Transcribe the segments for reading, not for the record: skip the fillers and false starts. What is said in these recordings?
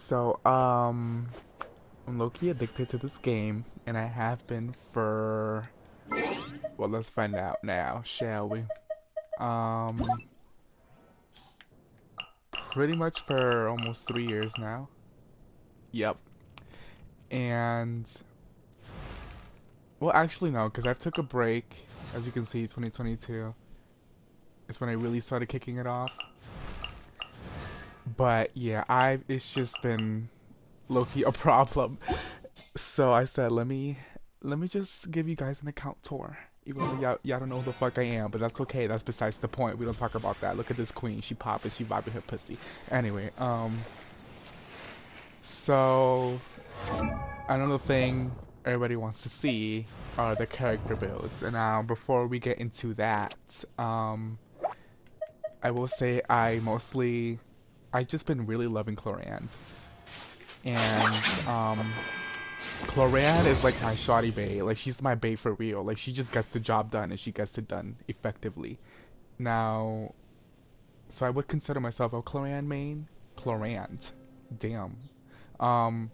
So, I'm low-key addicted to this game, and I have been for, well, let's find out now, shall we? Um, Pretty much for almost 3 years now. Yep. And, well, actually, no, because I took a break. As you can see, 2022 is when I really started kicking it off. But yeah, it's just been low-key a problem. So I said, let me just give you guys an account tour. Even though y'all don't know who the fuck I am, but that's okay. That's besides the point. We don't talk about that. Look at this queen. She popping. She vibing her pussy. Anyway, so another thing everybody wants to see are the character builds. And now, before we get into that, I will say I just been really loving Chlorand. And, Chlorand is like my shoddy bae. Like, she's my bae for real. Like, she just gets the job done and she gets it done effectively. Now, so I would consider myself a Chlorand main. Chlorand. Damn. Um,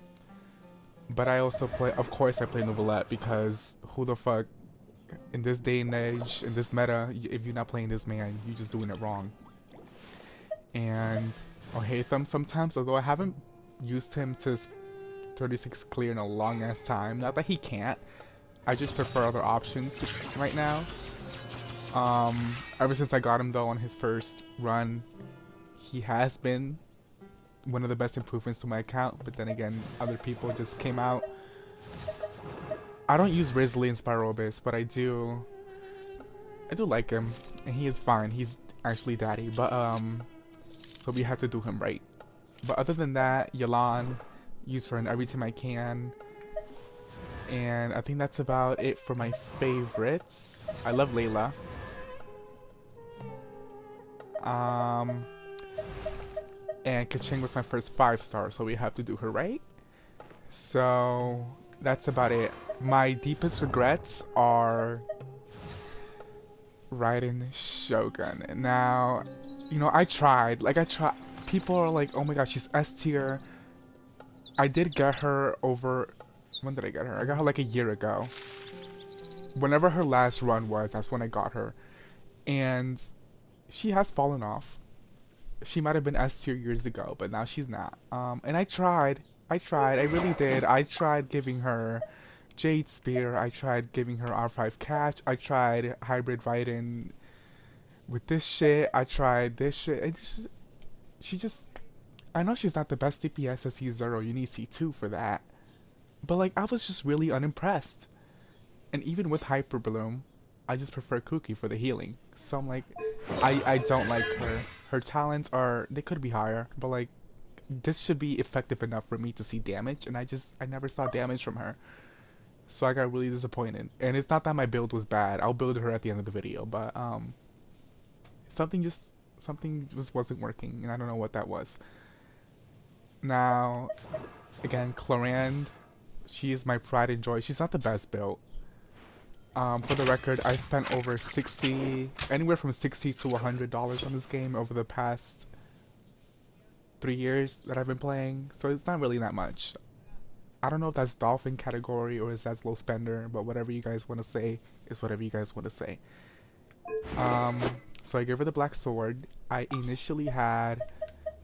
but I also play, of course I play Novelette because who the fuck, in this day and age, in this meta, if you're not playing this man, you're just doing it wrong. And I hate them sometimes, although I haven't used him to 36 clear in a long ass time. Not that he can't. I just prefer other options right now. Ever since I got him though on his first run, he has been one of the best improvements to my account. But then again, other people just came out. I don't use Risley and Spiral Abyss, but I do like him, and he is fine. He's actually daddy, but so we have to do him right. But other than that, Yelan, use her in every time I can. And I think that's about it for my favorites. I love Layla. And Kaching was my first 5-star, so we have to do her right. So that's about it. My deepest regrets are Raiden Shogun. Now, you know, I tried. People are like, oh my gosh, she's S tier. I did get her over. When did I get her? I got her like a year ago. Whenever her last run was, that's when I got her. And she has fallen off. She might have been S tier years ago, but now she's not. And I tried. I really did. I tried giving her Jade Spear. I tried giving her R5 Catch. I tried Hybrid Raiden with this shit. I tried this shit. She just, I know she's not the best DPS as C0, you need C2 for that. But like, I was just really unimpressed. And even with Hyper Bloom, I just prefer Kuki for the healing. So I'm like, I don't like her. Her talents are, they could be higher, but like, this should be effective enough for me to see damage, and I never saw damage from her. So I got really disappointed. And it's not that my build was bad. I'll build her at the end of the video, but something just wasn't working, and I don't know what that was. Now, again, Chlorand, she is my pride and joy. She's not the best build. For the record, I spent over anywhere from $60 to $100 on this game over the past 3 years that I've been playing, so it's not really that much. I don't know if that's dolphin category or if that's low spender, but whatever you guys want to say is whatever you guys want to say. So I gave her the black sword. I initially had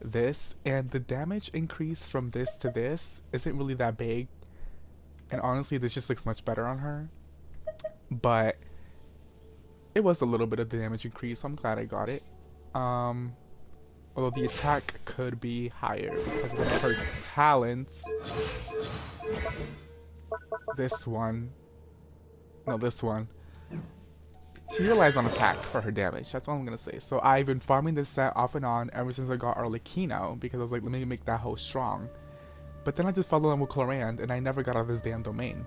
this, and the damage increase from this to this isn't really that big. And honestly, this just looks much better on her. But it was a little bit of the damage increase, so I'm glad I got it. Although the attack could be higher because one of her talents, this one, she relies on attack for her damage. That's all I'm gonna say. So I've been farming this set off and on ever since I got Arlecchino because I was like, let me make that hoe strong. But then I just fell in love with Chlorand and I never got out of this damn domain.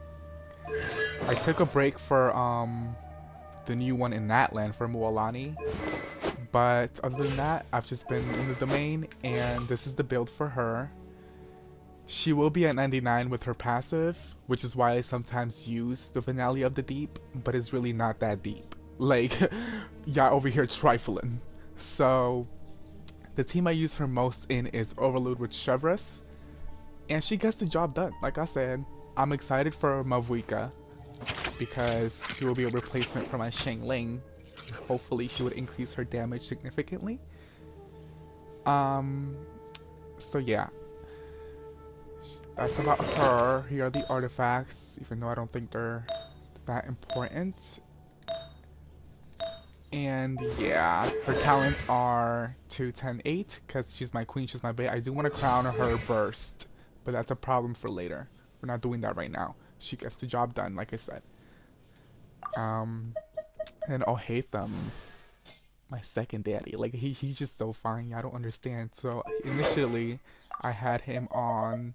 I took a break for the new one in Natland for Mualani. But other than that, I've just been in the domain, and this is the build for her. She will be at 99 with her passive, which is why I sometimes use the Finale of the Deep, but it's really not that deep. Like, yeah, over here trifling. So, the team I use her most in is Overload with Chevreuse, And she gets the job done. Like I said, I'm excited for Mavuika because she will be a replacement for my Ling. Hopefully she would increase her damage significantly. So yeah. That's about her. Here are the artifacts, even though I don't think they're that important. And yeah, her talents are 2, 10, 8, because she's my queen, she's my bait. I do want to crown her burst, but that's a problem for later. We're not doing that right now. She gets the job done, like I said. And I'll hate them. My second daddy, like he's just so fine. I don't understand. So initially, I had him on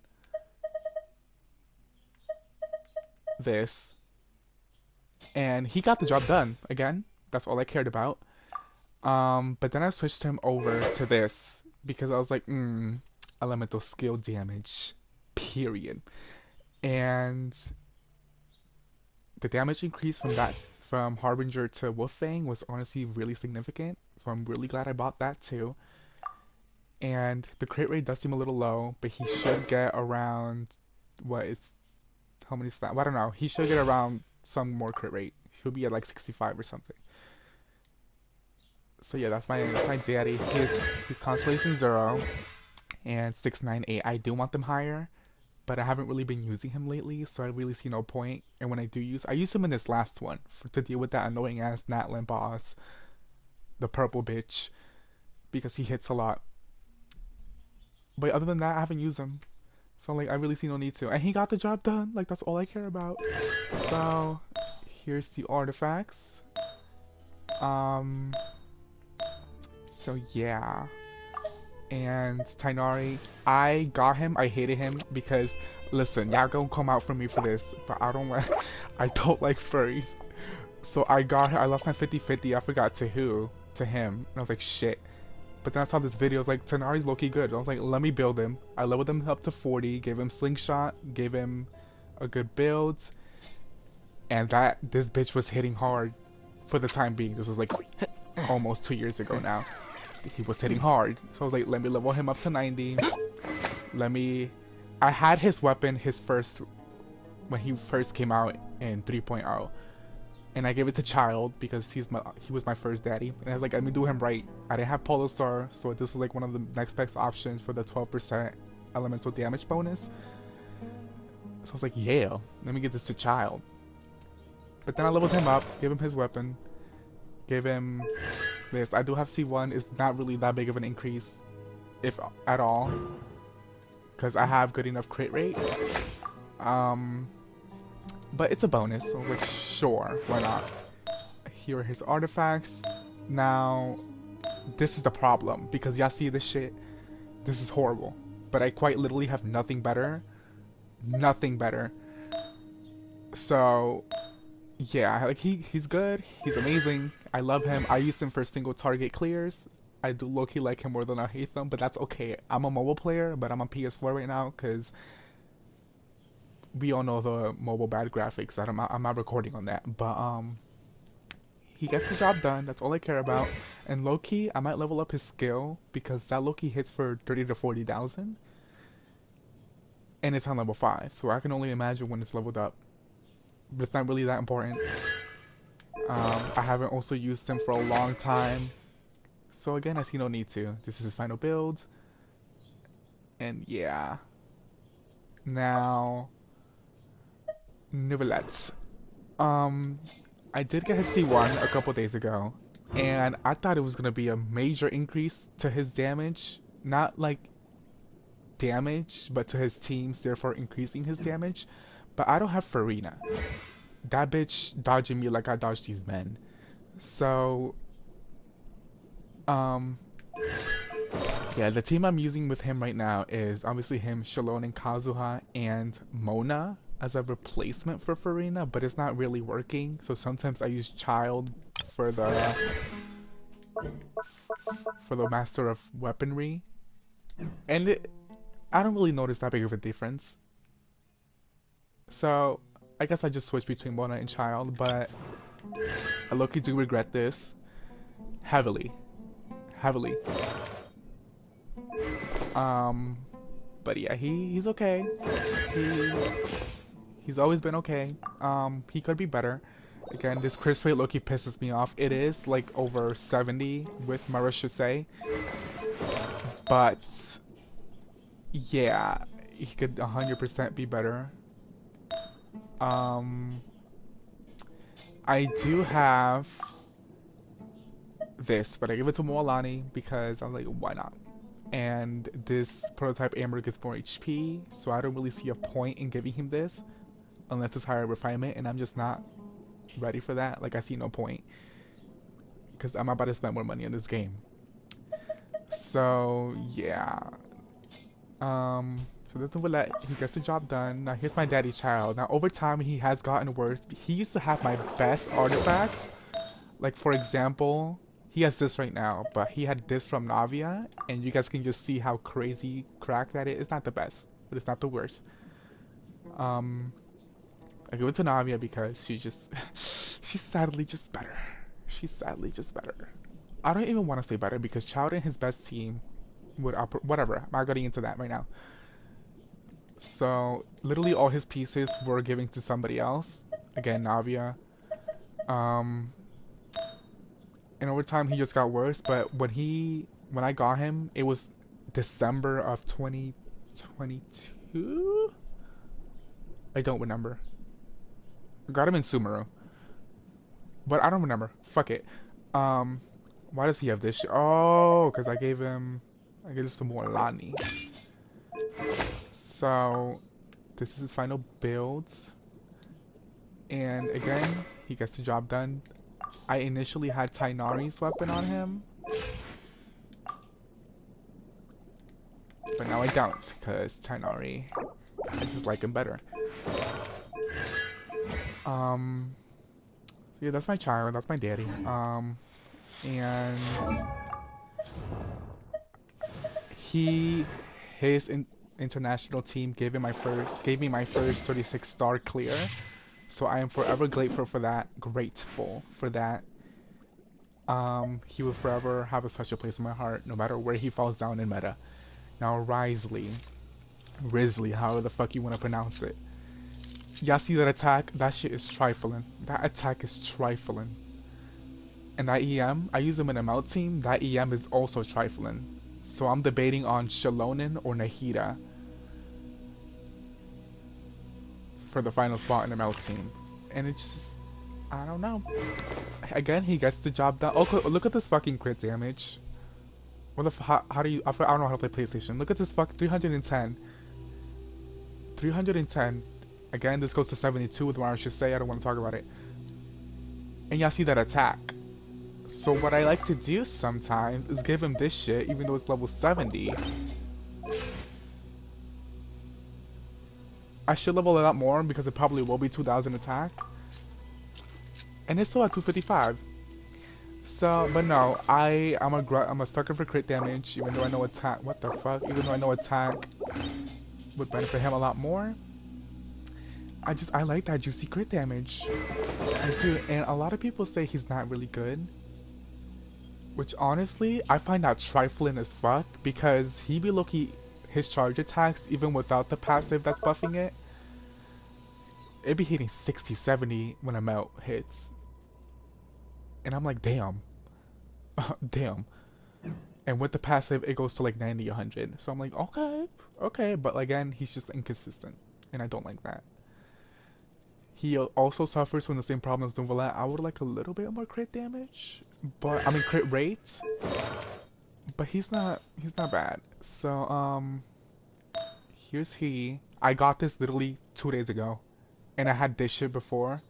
this, and he got the job done again. That's all I cared about. But then I switched him over to this because I was like, elemental skill damage, period. And the damage increase from that, from Harbinger to Wolffang was honestly really significant. So I'm really glad I bought that too. And the crit rate does seem a little low, but he should get around, how many stats? Well, I don't know. He should get around some more crit rate. He'll be at like 65 or something. So yeah, that's my daddy. His constellation 0 and 698. I do want them higher, but I haven't really been using him lately, so I really see no point. And when I do I use him in this last one to deal with that annoying ass Natlan boss, the purple bitch, because he hits a lot. But other than that, I haven't used him, so like I really see no need to. And he got the job done. Like that's all I care about. So here's the artifacts. So yeah, and Tainari, I got him. I hated him because, listen, y'all gonna come out for me for this, but I don't like, I don't like furries. So I got her. I lost my 50-50. I forgot to who, to him, and I was like shit. But then I saw this video. I was like, Tainari's low-key good. I was like, let me build him. I leveled him up to 40. Gave him slingshot. Gave him a good build, and this bitch was hitting hard for the time being. This was like almost 2 years ago now. He was hitting hard, so I was like, let me level him up to 90. I had his weapon, when he first came out in 3.0, and I gave it to Child because he was my first daddy, and I was like, let me do him right. I didn't have Polo Star, so this was like one of the next best options for the 12% elemental damage bonus. So I was like, yeah, let me give this to Child. But then I leveled him up, gave him his weapon, gave him this. I do have C1. It's not really that big of an increase, if at all, because I have good enough crit rate. But it's a bonus, so I was like, sure, why not? Here are his artifacts. Now, this is the problem, because y'all see this shit? This is horrible. But I quite literally have nothing better. Nothing better. So yeah, like he's good. He's amazing. I love him. I use him for single target clears. I do low-key like him more than I hate him, but that's okay. I'm a mobile player, but I'm on PS4 right now because we all know the mobile bad graphics. I'm not recording on that, but he gets the job done. That's all I care about. And low-key, I might level up his skill because that low-key hits for 30 to 40,000, and it's on level 5, so I can only imagine when it's leveled up. But it's not really that important. I haven't also used him for a long time, so again, I see no need to. This is his final build, and yeah. Now, Nouvelettes. I did get his C1 a couple days ago, and I thought it was gonna be a major increase to his damage. Not like damage, but to his teams, therefore increasing his damage. But I don't have Farina. That bitch dodging me like I dodged these men. So, yeah, the team I'm using with him right now is obviously him, Shalon, and Kazuha, and Mona as a replacement for Farina, but it's not really working. So sometimes I use Child for the Master of Weaponry, and I don't really notice that big of a difference. So I guess I just switched between Mona and Child, but I low-key do regret this heavily. But yeah, he's okay. He he's always been okay. He could be better. Again, this crisp rate low-key pisses me off. It is like over 70 with Marishase, but yeah, he could 100% be better. Um, I do have this, but I give it to Moalani because I'm like, why not? And this prototype Amber gets more HP, so I don't really see a point in giving him this unless it's higher refinement, and I'm just not ready for that. Like, I see no point because I'm about to spend more money on this game. So yeah, so this will let he gets the job done. Now here's my daddy child. Now over time he has gotten worse. He used to have my best artifacts. Like for example, he has this right now, but he had this from Navia, and you guys can just see how crazy cracked that is. It's not the best, but it's not the worst. Um, I give it to Navia because she's just, she's sadly just better. She's sadly just better. I don't even want to say better because Child and his best team would whatever. I'm not getting into that right now. So literally all his pieces were given to somebody else. Again, Navia. Um, and over time he just got worse. But when I got him, it was December of 2022. I don't remember. I got him in Sumeru, but I don't remember. Fuck it. Um, why does he have this? Oh, because I gave this to Morlani. So this is his final build, and again he gets the job done. I initially had Tainari's weapon on him, but now I don't because Tainari, I just like him better. So yeah, that's my child, that's my daddy. And his international team gave me my first 36-star clear. So I am forever grateful for that. He will forever have a special place in my heart, no matter where he falls down in meta. Now Risley, however the fuck you want to pronounce it. Y'all see that attack? That shit is trifling. That attack is trifling. And that EM, I use him in a melt team. That EM is also trifling. So I'm debating on Shalonen or Nahida for the final spot in the melt team. And it's just, I don't know. Again, he gets the job done. Oh, look at this fucking crit damage. What the how do you, I don't know how to play PlayStation. Look at this 310. 310. Again, this goes to 72 with what I should say. I don't want to talk about it. And y'all see that attack. So what I like to do sometimes is give him this shit, even though it's level 70. I should level it up more because it probably will be 2000 attack. And it's still at 255. So, but no, I'm a sucker for crit damage, even though I know attack. What the fuck? Even though I know attack would benefit him a lot more. I like that juicy crit damage. I do, and a lot of people say he's not really good. Which honestly, I find that trifling as fuck because he be looking his charge attacks even without the passive that's buffing it. It be hitting 60, 70 when a melt hits. And I'm like, damn. Damn. And with the passive, it goes to like 90, 100. So I'm like, okay. But again, he's just inconsistent. And I don't like that. He also suffers from the same problems as Dunvalet. I would like a little bit more crit damage. But, I mean crit rate. But he's not bad. So, here's he. I got this literally 2 days ago. And I had this shit before.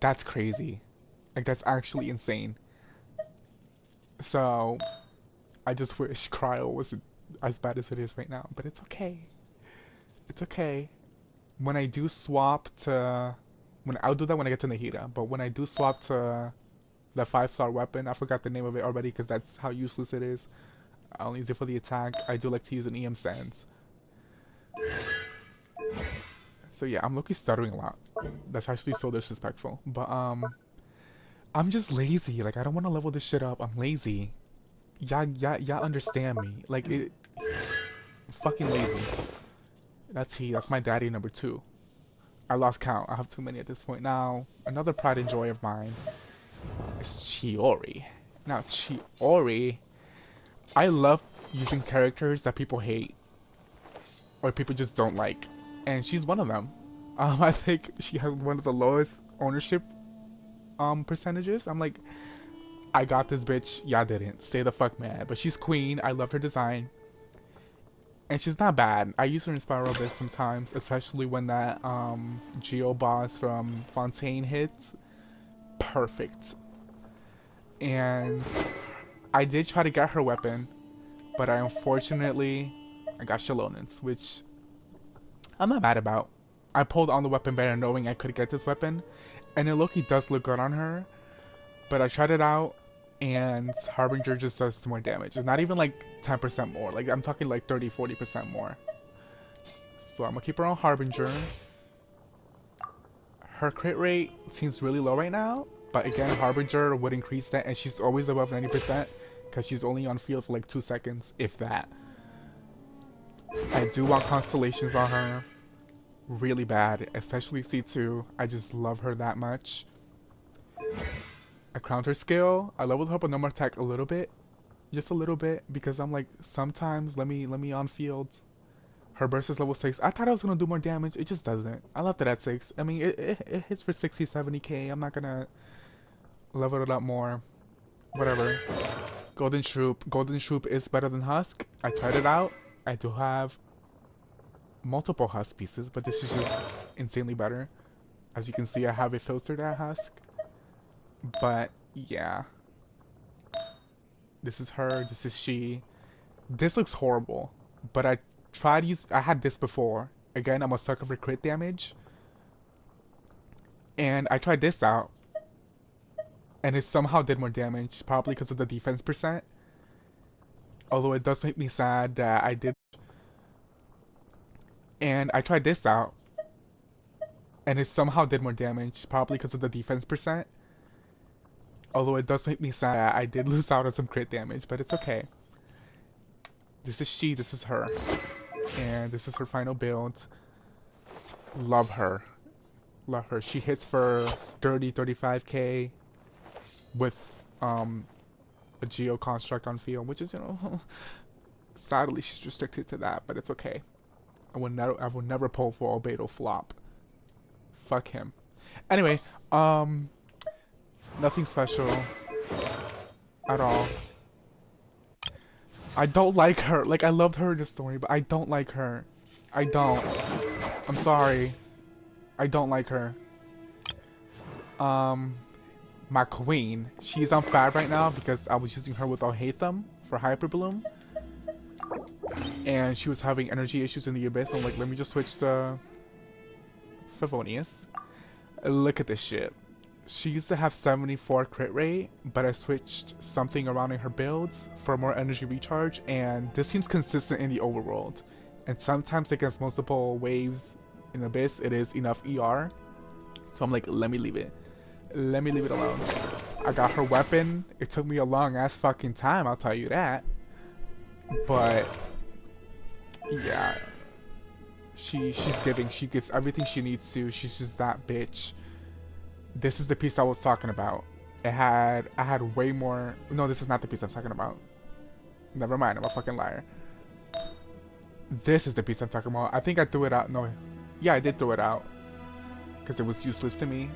That's crazy. Like, that's actually insane. So, I just wish Cryo wasn't as bad as it is right now. But it's okay. It's okay. When I do swap to... I'll do that when I get to Nahida. But when I do swap to the 5-star weapon, I forgot the name of it already because that's how useless it is. I only use it for the attack. I do like to use an EM Sands. So yeah, I'm low-key stuttering a lot. That's actually so disrespectful. But I'm just lazy. Like, I don't want to level this shit up. I'm lazy. Y'all understand me. Like, Fucking lazy. That's he. That's my daddy number two. I lost count. I have too many at this point. Now, another pride and joy of mine is Chiori. Now, Chiori, I love using characters that people hate or people just don't like, and she's one of them. I think she has one of the lowest ownership percentages. I'm like, I got this bitch. Y'all didn't. Stay the fuck mad. But she's queen. I love her design. And she's not bad. I use her in Spiral Abyss sometimes, especially when that Geo boss from Fontaine hits. Perfect. And I did try to get her weapon, but I got Shalonins, which I'm not mad about. I pulled on the weapon better knowing I could get this weapon, and it low-key does look good on her, but I tried it out, and Harbinger just does more damage. It's not even like 10% more, like I'm talking like 30-40% more. So I'm gonna keep her on Harbinger. Her crit rate seems really low right now, but again, Harbinger would increase that, and she's always above 90% because she's only on field for like 2 seconds, if that. I do want constellations on her really bad, especially C2. I just love her that much. I crowned her skill. I leveled her up with no more attack a little bit, just a little bit, because I'm like, sometimes let me on field. Her burst is level 6. I thought I was gonna do more damage. It just doesn't. I left it at 6. I mean, it hits for 60, 70k. I'm not gonna level it up more. Whatever. Golden Shroop. Golden Shroop is better than Husk. I tried it out. I do have multiple Husk pieces, but this is just insanely better. As you can see, I have it filtered at Husk. But, yeah. This is her. This is she. This looks horrible, but I had this before. Again, I'm a sucker for crit damage. And I tried this out. And it somehow did more damage, probably because of the defense percent. Although it does make me sad that I did. And I tried this out. And it somehow did more damage, probably because of the defense percent. Although it does make me sad that I did lose out on some crit damage, but it's okay. This is she, this is her. And this is her final build. Love her. Love her. She hits for 35k with a Geo construct on field, which is, you know, sadly she's restricted to that, but it's okay. I will never pull for Albedo flop. Fuck him. Anyway, nothing special at all. I don't like her. Like, I loved her in the story, but I don't like her. I don't. I'm sorry. I don't like her. My queen. She's on 5 right now because I was using her with Alhaitham for Hyper Bloom. And she was having energy issues in the Abyss. So I'm like, let me just switch to Favonius. Look at this shit. She used to have 74 crit rate, but I switched something around in her builds for more energy recharge, and this seems consistent in the overworld. And sometimes against multiple waves in Abyss, it is enough ER. So I'm like, let me leave it. Let me leave it alone. I got her weapon. It took me a long ass fucking time, I'll tell you that. But yeah. She's giving. She gives everything she needs to. She's just that bitch. This is the piece I was talking about. I had way more. No, this is not the piece I'm talking about. Never mind, I'm a fucking liar. This is the piece I'm talking about. I think I threw it out. No, yeah, I did throw it out because it was useless to me.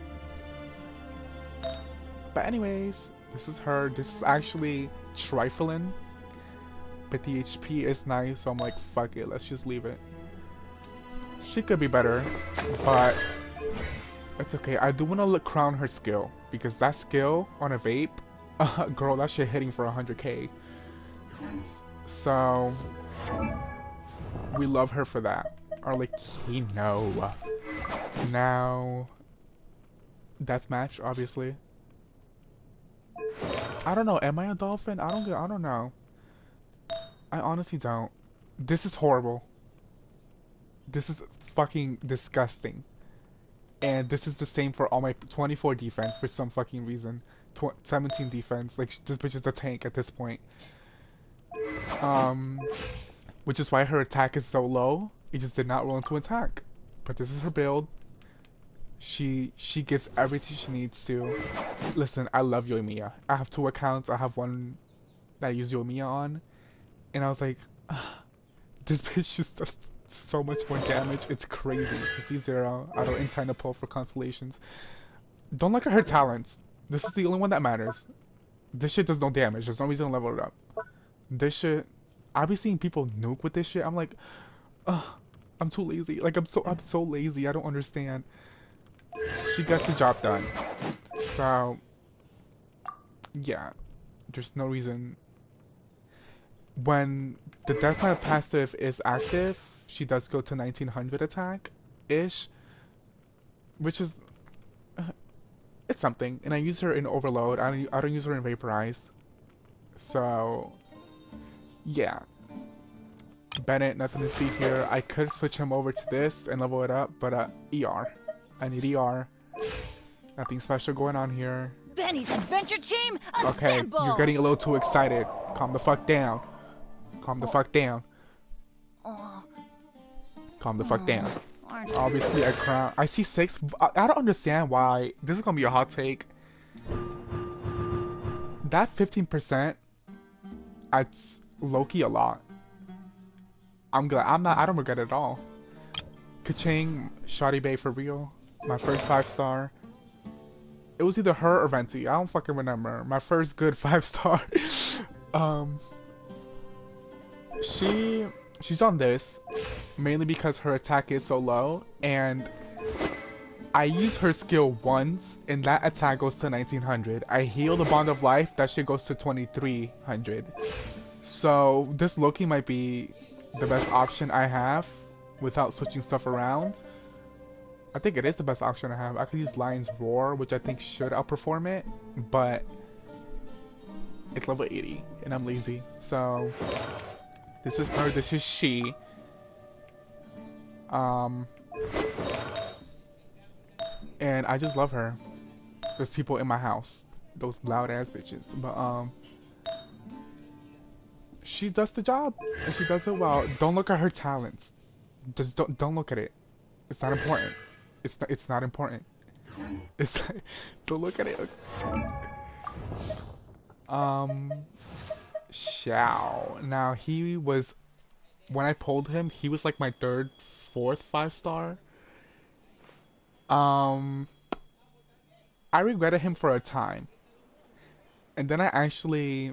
But anyways, this is her. This is actually trifling, but the HP is nice, so I'm like, fuck it, let's just leave it. She could be better, but it's okay. I do want to crown her skill, because that skill on a vape, girl, that shit hitting for 100k. So, we love her for that. Arlecchino. Now, deathmatch, obviously. I don't know, am I a dolphin? I don't know. I honestly don't. This is horrible. This is fucking disgusting. And this is the same for all my 24 defense for some fucking reason. 17 defense. Like, this bitch is a tank at this point. which is why her attack is so low. It just did not roll into attack. But this is her build. She gives everything she needs to. Listen, I love Yoimiya. I have 2 accounts. I have one that I use Yoimiya on, and I was like, this bitch just does so much more damage. It's crazy. You see 0. I don't intend to pull for constellations. Don't look at her talents. This is the only one that matters. This shit does no damage. There's no reason to level it up. This shit, I be seeing people nuke with this shit. I'm like, ugh, I'm too lazy. Like I'm so lazy. I don't understand. She gets the job done. So yeah, there's no reason. When the Death Knight passive is active, she does go to 1900 attack ish, which is it's something. And I use her in Overload. I don't use her in Vaporize. So yeah. Bennett, nothing to see here. I could switch him over to this and level it up, but ER. I need ER. Nothing special going on here. Benny's adventure team, assemble! Okay, you're getting a little too excited. Calm the fuck down. Calm the fuck down. Calm the fuck down. Obviously, I see 6. I don't understand why. This is gonna be a hot take. That 15%, it's low-key a lot. I'm glad. I don't regret it at all. Kaching, Shoddy Bay for real. My first 5-star. It was either her or Venti. I don't fucking remember. My first good 5-star. She's on this mainly because her attack is so low, and I use her skill once, and that attack goes to 1900. I heal the Bond of Life, that shit goes to 2300. So this Loki might be the best option I have without switching stuff around. I think it is the best option I have. I could use Lion's Roar, which I think should outperform it, but it's level 80, and I'm lazy. So this is her, this is she. And I just love her. There's people in my house, those loud ass bitches, but she does the job, and she does it well. Don't look at her talents. Just don't look at it. It's not important. It's not important. Don't look at it. Xiao. Now he was, when I pulled him, he was like my 3rd, 4th 5-star. I regretted him for a time, and then I actually,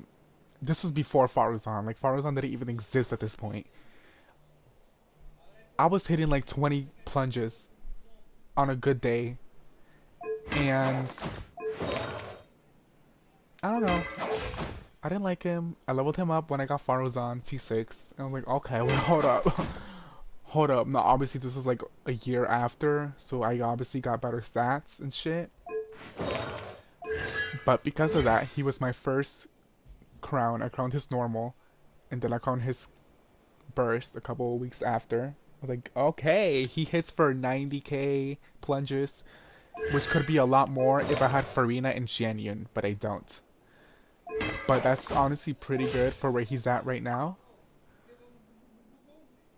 this was before Faruzan. Like Faruzan didn't even exist at this point. I was hitting like 20 plunges on a good day, and I don't know. I didn't like him. I leveled him up when I got Faruzan T6, and I was like, okay, well, hold up. Hold up. Now, obviously, this was like a year after, so I obviously got better stats and shit. But because of that, he was my first crown. I crowned his normal, and then I crowned his burst a couple of weeks after. I was like, okay, he hits for 90k plunges, which could be a lot more if I had Farina and Xianyun, but I don't. But that's honestly pretty good for where he's at right now.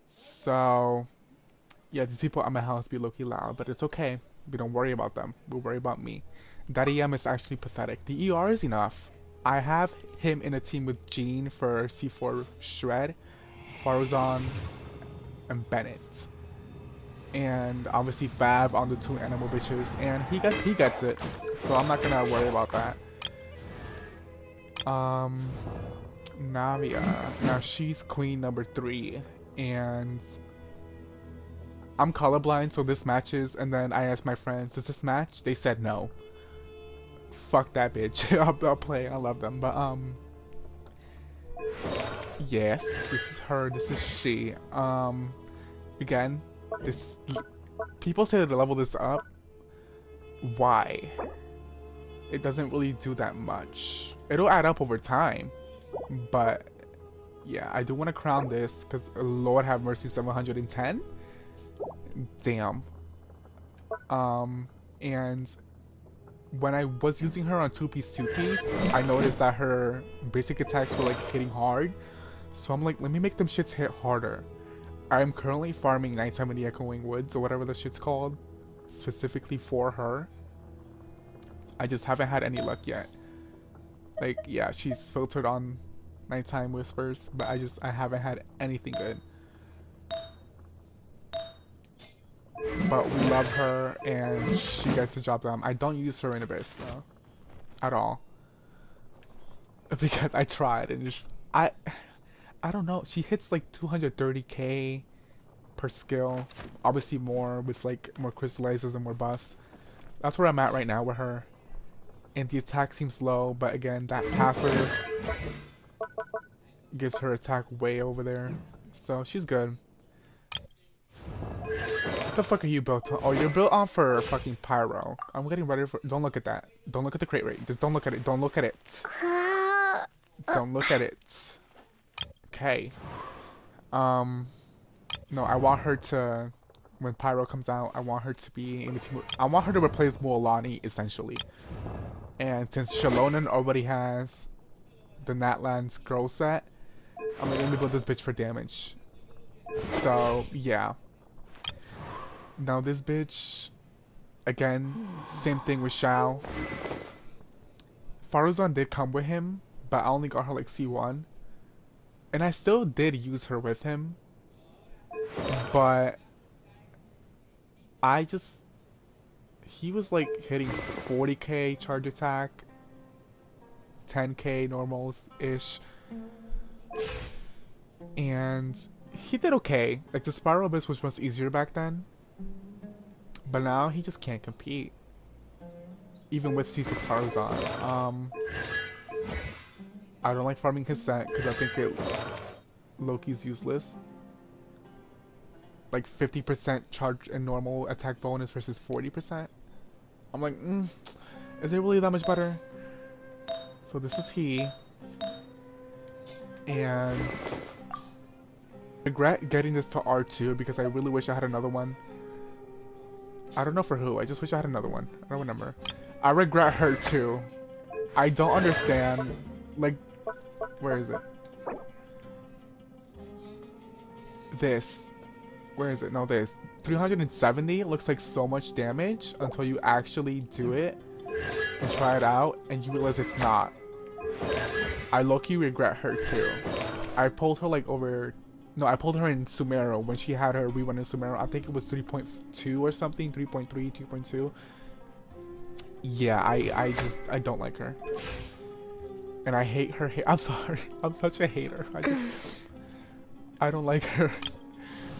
So, yeah, these people at my house be low-key loud, but it's okay. We don't worry about them. We worry about me. That EM is actually pathetic. The ER is enough. I have him in a team with Jean for C4 Shred, Faruzan, and Bennett. And obviously Fav on the 2 animal bitches, and he gets it. So I'm not gonna worry about that. Navia. Now she's queen number 3, and I'm colorblind, so this matches, and then I asked my friends, does this match? They said no. Fuck that bitch. I'll play, I love them, but yes, this is her, this is she. Again, this, people say to level this up. Why? It doesn't really do that much. It'll add up over time, but yeah, I do want to crown this because Lord have mercy, 710. Damn. And when I was using her on 2-piece, I noticed that her basic attacks were like hitting hard. So I'm like, let me make them shits hit harder. I'm currently farming Nighttime in the Echoing Woods, or whatever the shit's called, specifically for her. I just haven't had any luck yet. Like, yeah, she's filtered on Nighttime Whispers, but I haven't had anything good. But we love her, and she gets the job done. I don't use her in Abyss, though. At all. Because I tried, and just, I don't know, she hits like 230k per skill. Obviously more with like more crystallizers and more buffs. That's where I'm at right now with her. And the attack seems low, but again, that passive gives her attack way over there. So she's good. What the fuck are you built on? Oh, you're built on for fucking pyro. I'm getting ready for. Don't look at that. Don't look at the crate rate. Just don't look at it. Don't look at it. Don't look at it. Okay. No, I want her to. When pyro comes out, I want her to be in between. I want her to replace Mualani essentially. And since Shalonen already has the Natlan scroll set, I'm gonna let me build this bitch for damage. So yeah. Now this bitch, again, same thing with Xiao. Faruzan did come with him, but I only got her like C1. And I still did use her with him. But he was like hitting 40k charge attack, 10k normals-ish. And he did okay. Like the Spiral Abyss was much easier back then. But now he just can't compete. Even with C6 Faruzan. I don't like farming his set because I think Loki's useless. Like 50% charge and normal attack bonus versus 40%. I'm like, is it really that much better? So this is he. And I regret getting this to R2 because I really wish I had another one. I don't know for who. I just wish I had another one. I don't remember. I regret her too. I don't understand. Like, where is it? This. Where is it? No, this. 370 looks like so much damage until you actually do it and try it out and you realize it's not. I low-key regret her too. I pulled her like over... No, I pulled her in Sumero when she had her rerun in Sumero. I think it was 3.2 or something, 3.3, 2.2. Yeah, I don't like her. And I hate her. I'm sorry. I'm such a hater. I don't like her.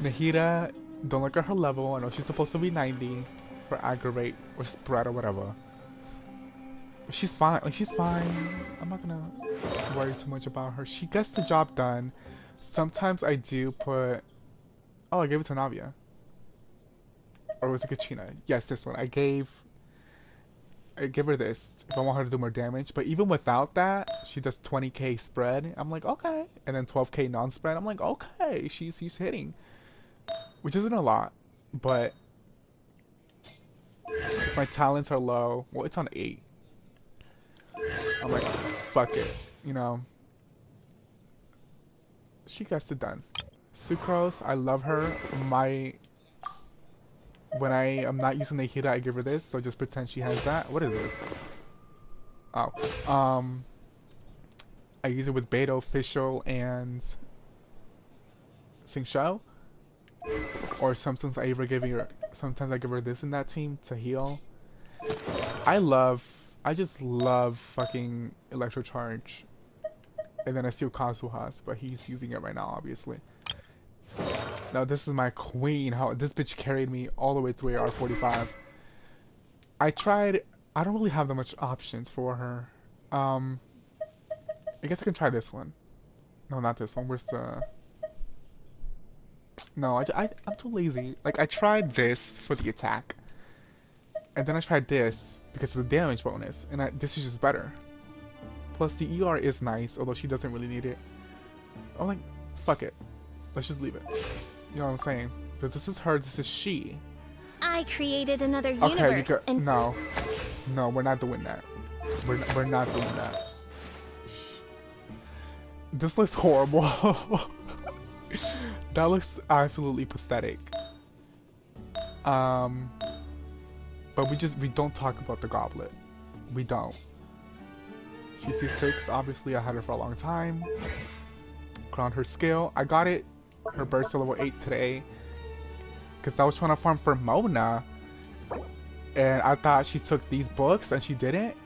Nahida, don't look at her level. I know she's supposed to be 90 for aggravate or spread or whatever. She's fine. Like, she's fine. I'm not gonna worry too much about her. She gets the job done. Sometimes I do put... Oh, I gave it to Navia. Or was it Kachina? Yes, this one. I give her this if I want her to do more damage. But even without that, she does 20k spread. I'm like, okay. And then 12k non-spread. I'm like, okay. She's hitting. Which isn't a lot. But if my talents are low... Well, it's on 8. I'm like, fuck it. You know... She gets it done. Sucrose, I love her. When I am not using Nahida, I give her this, so just pretend she has that. What is this? Oh. I use it with Beto, Fischl, and Xingqiu. Or sometimes I give her this in that team to heal. I just love fucking Electro Charge. And then I steal Kazuha's, but he's using it right now, obviously. Now this is my queen. How this bitch carried me all the way to AR45. I don't really have that much options for her. I guess I can try this one. No, not this one. Where's the... No, I'm too lazy. Like, I tried this for the attack. And then I tried this because of the damage bonus. And this is just better. Plus, the ER is nice, although she doesn't really need it. I'm like, fuck it. Let's just leave it. You know what I'm saying? Because this is her, this is she. I created another Okay, universe. And no. No, we're not doing that. We're not doing that. This looks horrible. That looks absolutely pathetic. Um, but we don't talk about the goblet. We don't. She's C6. Obviously, I had her for a long time. Crowned her skill. I got it. Her burst to level 8 today. Because I was trying to farm for Mona. And I thought she took these books and she didn't.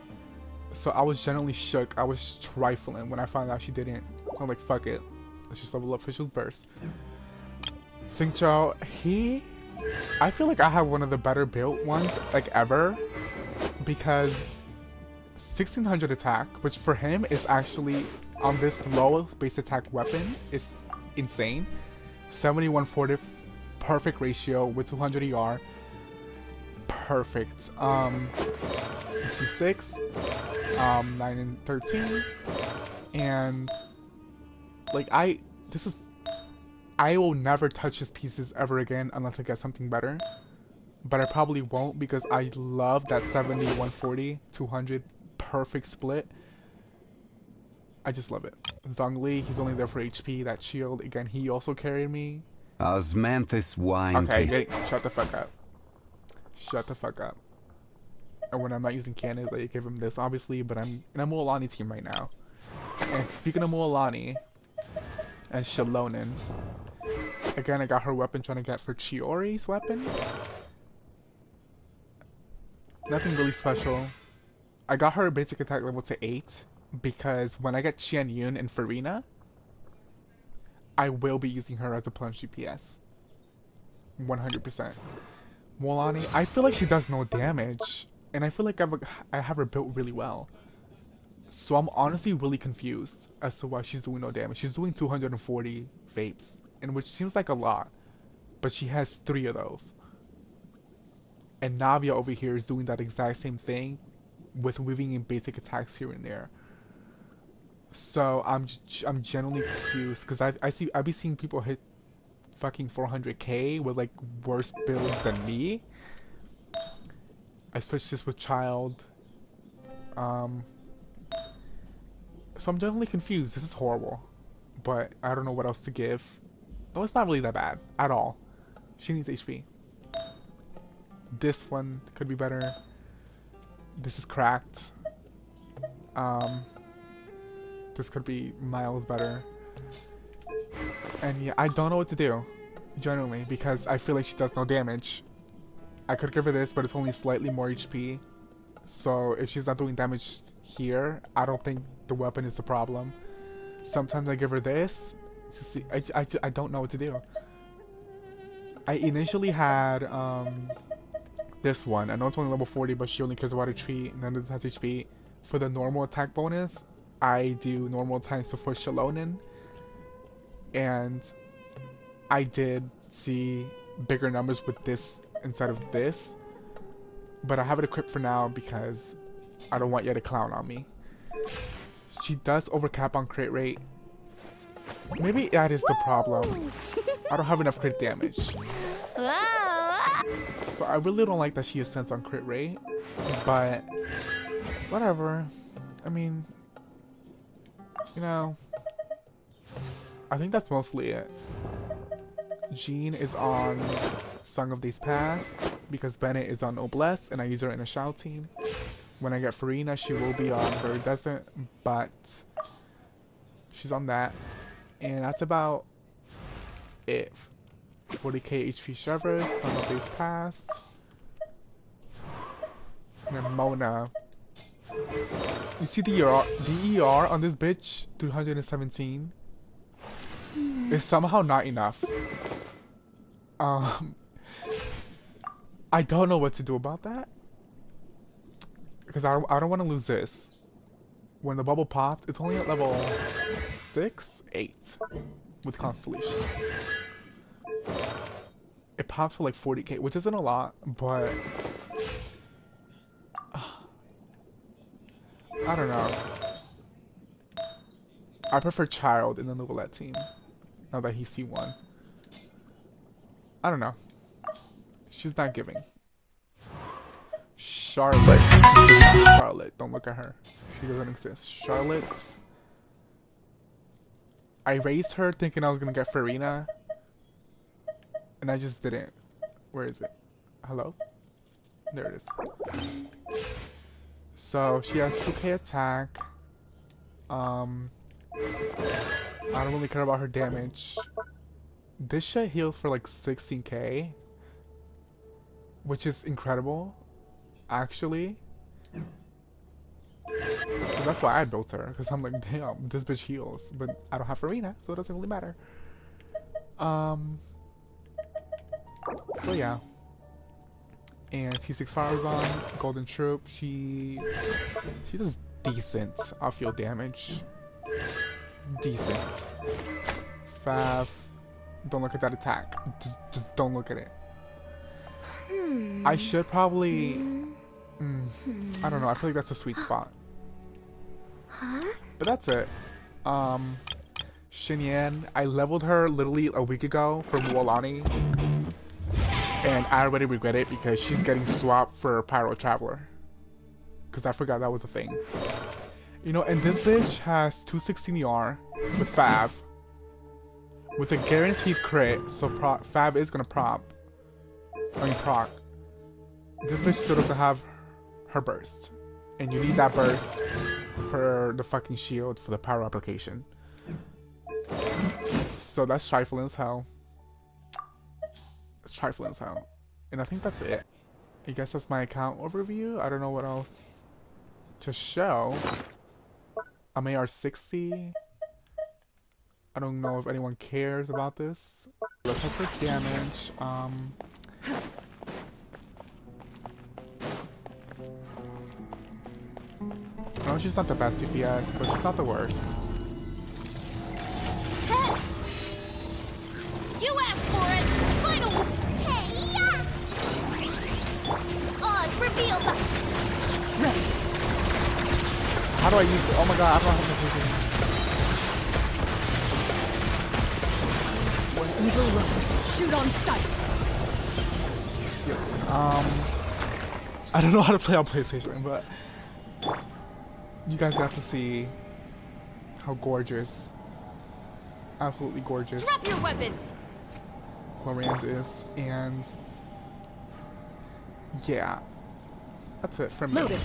So I was genuinely shook. I was trifling when I found out she didn't. So I'm like, fuck it. Let's just level up Fishel's burst. Xingqiu, I feel like I have one of the better built ones, like, ever. Because 1600 attack, which for him is actually, on this low base attack weapon, is insane. 7140, perfect ratio with 200 ER. Perfect. C6, 9 and 13. And, like, I will never touch his pieces ever again unless I get something better. But I probably won't because I love that 70, 140, 200 perfect split. I just love it. Zhongli, he's only there for HP. That shield, again, he also carried me. Osmanthus wine. Okay, shut the fuck up. Shut the fuck up. And when I'm not using cannons, I give him this, obviously, but I'm in a Mualani team right now. And speaking of Mualani and Shalonen, again, I got her weapon trying to get for Chiori's weapon. Nothing really special. I got her basic attack level to 8 because when I get Qian Yun and Farina, I will be using her as a plunge DPS. 100%. Mualani, I feel like she does no damage, and I feel like I have her built really well. So I'm honestly really confused as to why she's doing no damage. She's doing 240 vapes, and which seems like a lot, but she has 3 of those. And Navia over here is doing that exact same thing with weaving in basic attacks here and there. So I'm genuinely confused because I've been seeing people hit fucking 400k with like worse builds than me. I switched this with Child. So I'm genuinely confused. This is horrible, but I don't know what else to give. Though it's not really that bad at all. She needs HP. This one could be better. This is cracked. This could be miles better. And yeah, I don't know what to do, generally, because I feel like she does no damage. I could give her this, but it's only slightly more HP. So if she's not doing damage here, I don't think the weapon is the problem. Sometimes I give her this to see. I don't know what to do. I initially had this one. I know it's only level 40, but she only cares about HP, and then it has HP. For the normal attack bonus, I do normal attacks before Shalonen, and I did see bigger numbers with this instead of this, but I have it equipped for now because I don't want you to clown on me. She does overcap on crit rate. Maybe that is the problem. I don't have enough crit damage. So I really don't like that she ascends on crit rate, but whatever. I mean, you know, I think that's mostly it. Jean is on Song of Days Past because Bennett is on Noblesse and I use her in a Shao team. When I get Farina, she will be on Iridescent, but she's on that. And that's about it. 40k HP Shevers, Song of Days Past. And then Mona. You see the ER on this bitch? 217. Is somehow not enough. I don't know what to do about that. Because I don't want to lose this. When the bubble popped, it's only at level 6, 8 with Constellation. It pops for like 40k, which isn't a lot, but I don't know. I prefer Child in the Novelette team, now that he's C1. I don't know. She's not giving. Charlotte. Charlotte. Don't look at her. She doesn't exist. Charlotte. I raised her thinking I was gonna get Farina, and I just didn't. Where is it? Hello? There it is. So she has 2k attack. I don't really care about her damage. This shit heals for like 16k, which is incredible, actually. So that's why I built her, because I'm like, damn, this bitch heals, but I don't have Farina, so it doesn't really matter. So yeah. And T6 fires on, Golden Troop, she does decent outfield damage. Decent. Fav, don't look at that attack. Just don't look at it. I should probably... I don't know, I feel like that's a sweet spot. But that's it. Xinyan, I leveled her literally a week ago from Wolani. And I already regret it because she's getting swapped for Pyro Traveler. Because I forgot that was a thing. You know, and this bitch has 216 ER with Fav. With a guaranteed crit, so Fav is gonna proc. This bitch still doesn't have her burst. And you need that burst for the fucking shield for the power application. So that's trifling as hell. It's trifling as hell. And I think that's it. I guess that's my account overview. I don't know what else to show. I'm AR60. I don't know if anyone cares about this. Let's test for damage. No, she's not the best DPS, but she's not the worst. You asked for it! Final! Hey, yeah! Odds reveal the... Ready. How do I use it? Oh my god, I don't know how to use it. Evil runners, shoot on sight! I don't know how to play on PlayStation, but you guys got to see how gorgeous, absolutely gorgeous, Drop your weapons! Lorenz is, and yeah, that's it from me. Loaded.